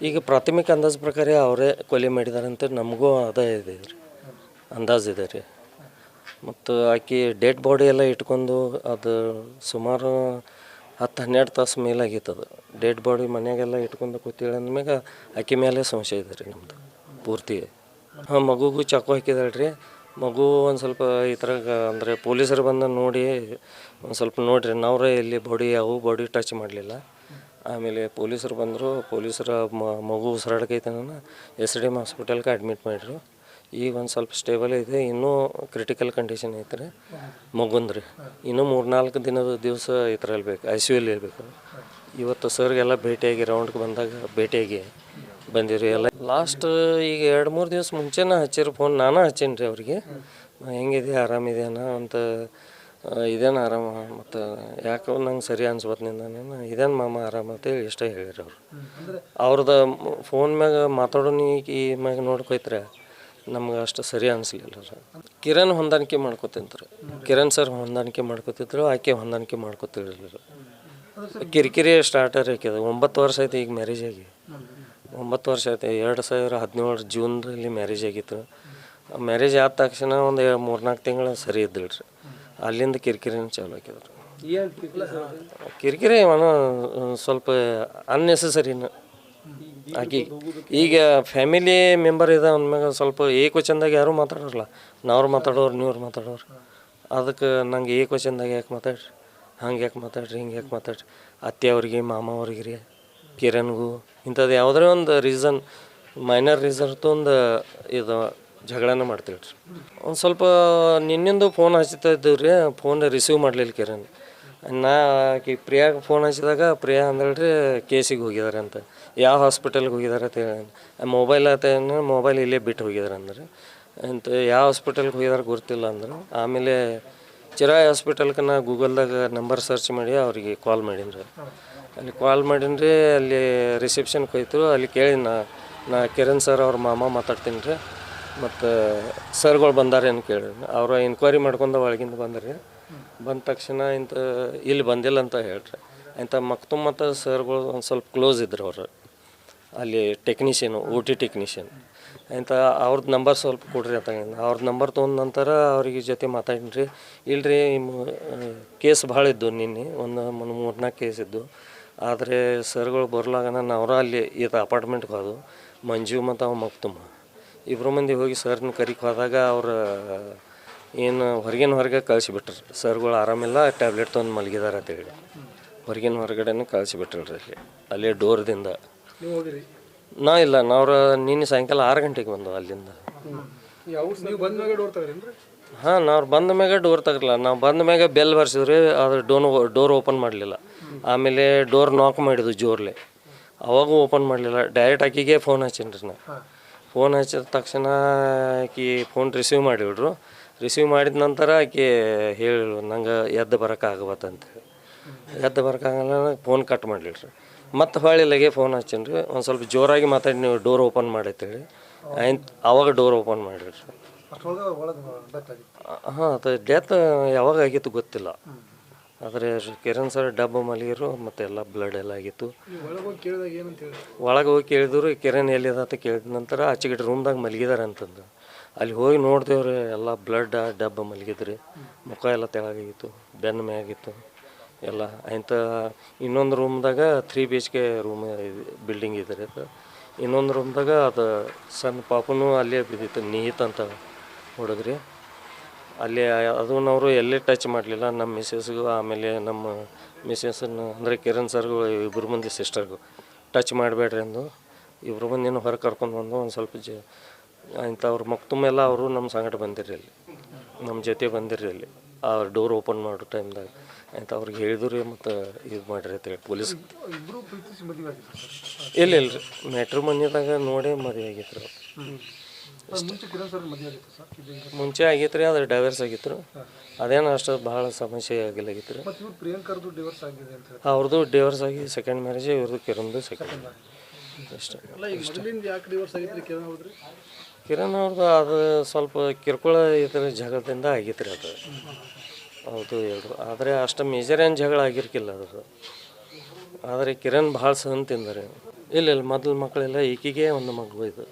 ಈಗ ಪ್ರಾಥಮಿಕ ಅಂದಾಜು ಪ್ರಕಾರ ಅವರೇ ಕೊಲೆ ಮಾಡಿದ್ದಾರೆ ಅಂತ ನಮಗೂ ಅದೇ ಇದೆ ರೀ, ಅಂದಾಜು ಇದೆ ರೀ. ಮತ್ತು ಆಕೆ ಡೆಡ್ ಬಾಡಿ ಎಲ್ಲ ಇಟ್ಕೊಂಡು ಅದು ಸುಮಾರು 10-12 ತಾಸು ಮೇಲಾಗಿತ್ತು. ಅದು ಡೆಡ್ ಬಾಡಿ ಮನೆಯಾಗೆಲ್ಲ ಇಟ್ಕೊಂಡು ಕೂತಿಲ್ಲ ಅಂದ್ಮ್ಯಾಗ ಆಕೆ ಮೇಲೆ ಸಂಶಯ ಇದೆ ರೀ ನಮ್ಮದು ಪೂರ್ತಿ. ಹಾಂ, ಮಗುಗೂ ಚಾಕು ಹಾಕಿದಾಳೆ ರೀ. ಮಗು ಒಂದು ಸ್ವಲ್ಪ ಈ ಥರ ಅಂದರೆ ಪೊಲೀಸರು ಬಂದು ನೋಡಿ ಒಂದು ಸ್ವಲ್ಪ ನೋಡಿರಿ, ನಾವ್ರೆ ಇಲ್ಲಿ ಬಾಡಿ ಟಚ್ ಮಾಡಲಿಲ್ಲ. ಆಮೇಲೆ ಪೊಲೀಸರು ಬಂದರು. ಪೊಲೀಸರ ಮಗು ಉಸಿರಾಡಕೈತೆ SDM ಹಾಸ್ಪಿಟಲ್ಗೆ ಅಡ್ಮಿಟ್ ಮಾಡಿದ್ರು. ಈಗ ಒಂದು ಸ್ವಲ್ಪ ಸ್ಟೇಬಲ್ ಇದೆ, ಇನ್ನೂ ಕ್ರಿಟಿಕಲ್ ಕಂಡೀಷನ್ ಐತೆ ರೀ ಮಗುಂದ್ರಿ. ಇನ್ನೂ 3-4 ದಿವಸ ಈ ಥರ ಇರಬೇಕು, ICU ಇರಬೇಕು. ಇವತ್ತು ಸರ್ಗೆಲ್ಲ ಭೇಟಿಯಾಗಿ ರೌಂಡ್ಗೆ ಬಂದಾಗ ಭೇಟಿಯಾಗಿ ಬಂದಿರಿ ಎಲ್ಲ. ಲಾಸ್ಟ್ ಈಗ 2-3 ದಿವಸ ಮುಂಚೆನೇ ಹಚ್ಚಿರೋ ಫೋನ್, ನಾನು ಹಚ್ಚೀನಿ ರೀ ಅವ್ರಿಗೆ. ಹೆಂಗಿದೆ, ಆರಾಮಿದೆಯಣ್ಣ ಅಂತ, ಇದೇನು ಆರಾಮ, ಮತ್ತು ಯಾಕೆ ನಂಗೆ ಸರಿ ಅನ್ಸ್ಬತ್ತು ನಿಂದ, ಇದೇನು ಮಾಮ ಆರಾಮ ಅಂತೇಳಿ ಇಷ್ಟೇ ಹೇಳಿರಿ ಅವರು. ಅವ್ರದ್ದು ಫೋನ್ ಮ್ಯಾಗ ಮಾತಾಡೋನಿ ಈ ಮ್ಯಾಗ ನೋಡ್ಕೊಯ್ತಾರೆ, ನಮ್ಗೆ ಅಷ್ಟು ಸರಿ ಅನಿಸ್ಲಿಲ್ಲ ರೀ. ಕಿರಣ್ ಹೊಂದಾಣಿಕೆ ಮಾಡ್ಕೊತಿದ್ರು, ಕಿರಣ್ ಸರ್ ಹೊಂದಾಣಿಕೆ ಮಾಡ್ಕೊತಿದ್ರು, ಆಕೆ ಹೊಂದಾಣಿಕೆ ಮಾಡ್ಕೊತಿರಲಿಲ್ಲ. ಕಿರಿಕಿರಿ ಸ್ಟಾರ್ಟರ್ ಆಕ್ಯದ. 9 ವರ್ಷ ಆಯ್ತು ಈಗ ಮ್ಯಾರೇಜ್ ಆಗಿ, 9 ವರ್ಷ ಆಯ್ತು. 2017 ಜೂನ್ದಲ್ಲಿ ಮ್ಯಾರೇಜ್ ಆಗಿತ್ತು. ಮ್ಯಾರೇಜ್ ಆದ ತಕ್ಷಣ ಒಂದು 3-4 ತಿಂಗಳು ಸರಿ ಇದ್ದಿಲ್ಲ ರೀ. ಅಲ್ಲಿಂದ ಕಿರಿಕಿರಿನ ಚಾಲು ಹಾಕಿದ್ರು. ಕಿರಿಕಿರಿ ಸ್ವಲ್ಪ ಅನ್ನೆಸೆಸರಿನ ಆಕೆ. ಈಗ ಫ್ಯಾಮಿಲಿ ಮೆಂಬರ್ ಇದೆ ಅಂದ್ಮ್ಯಾಗ ಸ್ವಲ್ಪ ಏಕವಚನದಾಗ ಯಾರೂ ಮಾತಾಡೋರಲ್ಲ, ನಾವ್ರು ಮಾತಾಡೋರು, ನೀವ್ರು ಮಾತಾಡೋರು. ಅದಕ್ಕೆ ನಂಗೆ ಏಕವಚನದಾಗ ಯಾಕೆ ಮಾತಾಡ್ರಿ, ಹಂಗೆ ಯಾಕೆ ಮಾತಾಡ್ರಿ, ಹಿಂಗೆ ಯಾಕೆ ಮಾತಾಡ್ರಿ, ಅತ್ತೆ ಅವ್ರಿಗೆ, ಮಾಮ ಅವ್ರಿಗೆ ರೀ, ಕಿರಣ್ಗೂ ಇಂಥದ್ದು ಯಾವುದೇ ಒಂದು ರೀಸನ್, ಮೈನರ್ ರೀಸನ್ ಒಂದು ಇದು ಜಗಳನ ಮಾಡ್ತೀವಿ ರೀ. ಒಂದು ಸ್ವಲ್ಪ ನಿನ್ನಿಂದು ಫೋನ್ ಹಚ್ತಾ ಇದ್ದೀವಿ ರೀ, ಫೋನ್ ರಿಸೀವ್ ಮಾಡಲಿಲ್ಲ ಕಿರಣ್. ಆಕೆ ಪ್ರಿಯಾಗೆ ಫೋನ್ ಹಚ್ಚಿದಾಗ ಪ್ರಿಯಾ ಅಂದಳ್ರಿ ಕೇಸಿಗೆ ಹೋಗಿದ್ದಾರೆ ಅಂತ. ಯಾವ ಹಾಸ್ಪಿಟಲ್ಗೆ ಹೋಗಿದ್ದಾರೆ ಅಂತ ಹೇಳಿ, ಮೊಬೈಲ್ ಇಲ್ಲೇ ಬಿಟ್ಟು ಹೋಗಿದ್ದಾರೆ ಅಂದ್ರೆ. ಅಂತ ಯಾವ ಹಾಸ್ಪಿಟಲ್ಗೆ ಹೋಗಿದ್ದಾರೆ ಗೊತ್ತಿಲ್ಲ ಅಂದ್ರೆ. ಆಮೇಲೆ ಚಿರಾಯಿ ಹಾಸ್ಪಿಟಲ್ಗೆ ನಾ ಗೂಗಲ್ದಾಗ ನಂಬರ್ ಸರ್ಚ್ ಮಾಡಿ ಅವ್ರಿಗೆ ಕಾಲ್ ಮಾಡೀನಿ ರೀ. ಅಲ್ಲಿ ಕಾಲ್ ಮಾಡೀನಿ ರೀ, ಅಲ್ಲಿ ರಿಸೆಪ್ಷನ್ಗೆ ಹೋಯ್ತು. ಅಲ್ಲಿ ಕೇಳಿ ನಾ ಕಿರಣ್ ಸರ್ ಅವ್ರ ಮಾಮ ಮಾತಾಡ್ತೀನಿ ರೀ, ಮತ್ತು ಸರ್ಗಳು ಬಂದಾರೆ ಅಂತ ಕೇಳಿ ಅವ್ರು ಎನ್ಕ್ವೈರಿ ಮಾಡ್ಕೊಂಡು ಒಳಗಿಂದ ಬಂದ್ರಿ. ಬಂದ ತಕ್ಷಣ ಇಂಥ ಇಲ್ಲಿ ಬಂದಿಲ್ಲ ಅಂತ ಹೇಳ್ರಿ. ಇಂಥ ಮತ್ತು ಸರ್ಗಳು ಒಂದು ಸ್ವಲ್ಪ ಕ್ಲೋಸ್ ಇದ್ರು ಅವರು. ಅಲ್ಲಿ ಟೆಕ್ನಿಷಿಯನು, OT ಟೆಕ್ನಿಷಿಯನ್ ಇಂಥ ಅವ್ರದ್ದು ನಂಬರ್ ಸ್ವಲ್ಪ ಕೊಡ್ರಿ ಅಂತ. ಅವ್ರದ್ದು ನಂಬರ್ ತೊಗೊಂಡ ನಂತರ ಅವ್ರಿಗೆ ಜೊತೆ ಮಾತಾಡಿನಿ ರೀ. ಇಲ್ಲರಿ ಕೇಸ್ ಭಾಳ ಇದ್ದು, ನಿನ್ನೆ ಒಂದು 3-4 ಕೇಸ್ ಇದ್ದು. ಆದರೆ ಸರ್ಗಳು ಬರ್ಲಾಗನ ನಾವ್ರ ಅಲ್ಲಿ ಇದು ಅಪಾರ್ಟ್ಮೆಂಟ್ಗೆ ಹೋದು. ಮಂಜು ಮತ್ತು ಅವ ಮಕ್ತುಮ್ಮ ಇಬ್ಬರು ಮಂದಿ ಹೋಗಿ ಸರ್ನ ಕರಿಕೆ ಹೋದಾಗ ಅವ್ರು ಏನು ಹೊರಗೆ ಕಳಿಸಿಬಿಟ್ರು. ಸರ್ಗಳು ಆರಾಮಿಲ್ಲ, ಟ್ಯಾಬ್ಲೆಟ್ ತೊಗೊಂಡು ಮಲಗಿದಾರೆ ಅಂತೇಳಿ ಹೊರಗಡೆನೇ ಕಳಿಸಿಬಿಟ್ರಲ್ರಿ. ಅಲ್ಲೇ ಡೋರ್ದಿಂದ. ನಾ ಇಲ್ಲ, ನಾವ್ರು ನಿನ್ನೆ ಸಾಯಂಕಾಲ 6 ಗಂಟೆಗೆ ಬಂದವು ಅಲ್ಲಿಂದ. ಹಾಂ, ನಾವು ಬಂದ ಮ್ಯಾಗ ಡೋರ್ ತೆಗಿರಲ್ಲ. ನಾವು ಬಂದ ಮ್ಯಾಗ ಬೆಲ್ ಬರ್ಸಿದ್ರಿ, ಅದು ಡೋರ್ ಓಪನ್ ಮಾಡಲಿಲ್ಲ. ಆಮೇಲೆ ಡೋರ್ ನಾಕ್ ಮಾಡಿದ್ವು ಜೋರ್ಲೆ, ಅವಾಗೂ ಓಪನ್ ಮಾಡಲಿಲ್ಲ. ಡೈರೆಕ್ಟ್ ಆಕಿಗೆ ಫೋನ್ ಹಚ್ಚೀನಿ ರೀ. ನಾ ಫೋನ್ ಹಚ್ಚಿದ ತಕ್ಷಣ ಆಕೆ ಫೋನ್ ರಿಸೀವ್ ಮಾಡಿಬಿಡ್ರು. ರಿಸೀವ್ ಮಾಡಿದ ನಂತರ ಆಕೆ ಹೇಳಿಳು, ನಂಗೆ ಎದ್ದು ಬರೋಕ್ಕಾಗಬತ್ತಂತ. ಎದ್ದು ಬರೋಕ್ಕಾಗಲ್ಲ, ಫೋನ್ ಕಟ್ ಮಾಡಲಿಲ್ರಿ. ಮತ್ತು ಹೊಳ್ಳಿಲಾಗೆ ಫೋನ್ ಹಚ್ಚೀನಿ ರೀ. ಒಂದು ಸ್ವಲ್ಪ ಜೋರಾಗಿ ಮಾತಾಡಿ ನೀವು ಡೋರ್ ಓಪನ್ ಮಾಡೈತೇಳಿ ಅವಾಗ ಡೋರ್ ಓಪನ್ ಮಾಡಿರಿ. ಹಾಂ, ಅದು ಡೆತ್ ಯಾವಾಗ ಆಗಿತ್ತು ಗೊತ್ತಿಲ್ಲ. ಆದರೆ ಕಿರಣ್ ಸರ್ ಡಬ್ಬ ಮಲಗಿರು, ಮತ್ತು ಎಲ್ಲ ಬ್ಲಡ್ ಎಲ್ಲ ಆಗಿತ್ತು. ಒಳಗೆ ಹೋಗಿ ಕೇಳಿದ್ರು ಕಿರಣ್ ಎಲ್ಲಿದೆ ಅಂತ ಕೇಳಿದ ನಂತರ ಆಚೆಗಡೆ ರೂಮ್ದಾಗ ಮಲಗಿದಾರೆ ಅಂತಂದು. ಅಲ್ಲಿ ಹೋಗಿ ನೋಡ್ದೇವ್ರಿ, ಎಲ್ಲ ಬ್ಲಡ್ ಡಬ್ಬ ಮಲಗಿದ್ರಿ. ಮುಖ ಎಲ್ಲ ತೆಳಗಾಗಿತ್ತು, ಬೆನ್ನ ಮ್ಯಾಗಿತ್ತು ಎಲ್ಲ. ಇಂಥ ಇನ್ನೊಂದು ರೂಮ್ದಾಗ 3 BHK ರೂಮ್ ಬಿಲ್ಡಿಂಗ್ ಇದ್ರಿ. ಅದು ಇನ್ನೊಂದು ರೂಮ್ದಾಗ ಅದು ಸಣ್ಣ ಪಾಪನೂ ಅಲ್ಲೇ ಬಿದ್ದಿತ್ತು, ನೀತ್ ಅಂತ ಹುಡುಗ್ರಿ. ಅಲ್ಲಿ ಅದನ್ನವರು ಎಲ್ಲೇ ಟಚ್ ಮಾಡಲಿಲ್ಲ. ನಮ್ಮ ಮಿಸ್ಸಸ್ಗೂ ಆಮೇಲೆ ನಮ್ಮ ಮಿಸ್ಸಸ್ಸನ್ನು ಅಂದರೆ ಕಿರಣ್ ಸರ್ಗೂ ಇಬ್ಬರು ಮಂದಿ ಸಿಸ್ಟರ್ಗೂ ಟಚ್ ಮಾಡಬೇಡ್ರಿ ಅಂದು ಇಬ್ಬರು ಮಂದಿನೂ ಹೊರಗೆ ಕರ್ಕೊಂಡು ಬಂದು ಒಂದು ಸ್ವಲ್ಪ ಇಂಥವ್ರು ಮಕ್ತುಮೆಲ್ಲ ಅವರು ನಮ್ಮ ಸಂಗಡ ಬಂದಿರಿ, ಅಲ್ಲಿ ನಮ್ಮ ಜೊತೆ ಬಂದಿರಿ. ಅಲ್ಲಿ ಅವ್ರು ಡೋರ್ ಓಪನ್ ಮಾಡೋ ಟೈಮ್ದಾಗ ಅಂತ ಅವ್ರಿಗೆ ಹೇಳಿದ್ರು. ಮತ್ತು ಇದು ಮಾಡಿರಿ ಅಂತೇಳಿ ಪೊಲೀಸ್. ಇಲ್ಲ ರೀ, ಮ್ಯಾಟ್ರಿಮೋನಿದಾಗ ನೋಡಿ ಮದುವೆ ಆಗಿತ್ತು. ಮುಂಚೆ ಆಗಿತ್ತು ರೀ, ಅದು ಡೈವರ್ಸ್ ಆಗಿತ್ತು. ಅದೇನು ಅಷ್ಟು ಭಾಳ ಸಮಸ್ಯೆ ಆಗಿಲ್ಲಾಗಿತ್ತು ರೀ. ಅವ್ರದ್ದು ಡಿವೋರ್ಸ್ ಆಗಿ ಸೆಕೆಂಡ್ ಮ್ಯಾರೇಜ್, ಇವ್ರದ್ದು ಕಿರಣ್ದು ಸೆಕೆಂಡ್ ಅಷ್ಟೇ. ಕಿರಣ್ ಅವ್ರದ್ದು ಅದು ಸ್ವಲ್ಪ ಕಿರ್ಕೊಳ ಇದ್ರ ಜಗಳದಿಂದ ಆಗಿತ್ತು ರೀ. ಅದು ಹೌದು ಹೇಳಿದ್ರು. ಆದರೆ ಅಷ್ಟು ಮೇಜರ್ ಏನು ಜಗಳ ಆಗಿರ್ಕಿಲ್ಲ ಅದು. ಆದರೆ ಕಿರಣ್ ಭಾಳ ಸಹನ್ ತಿಂದರೆ ಇಲ್ಲ ಮೊದಲು ಮಕ್ಕಳೆಲ್ಲ ಈಕಿಗೆ ಒಂದು ಮಗು ಇದು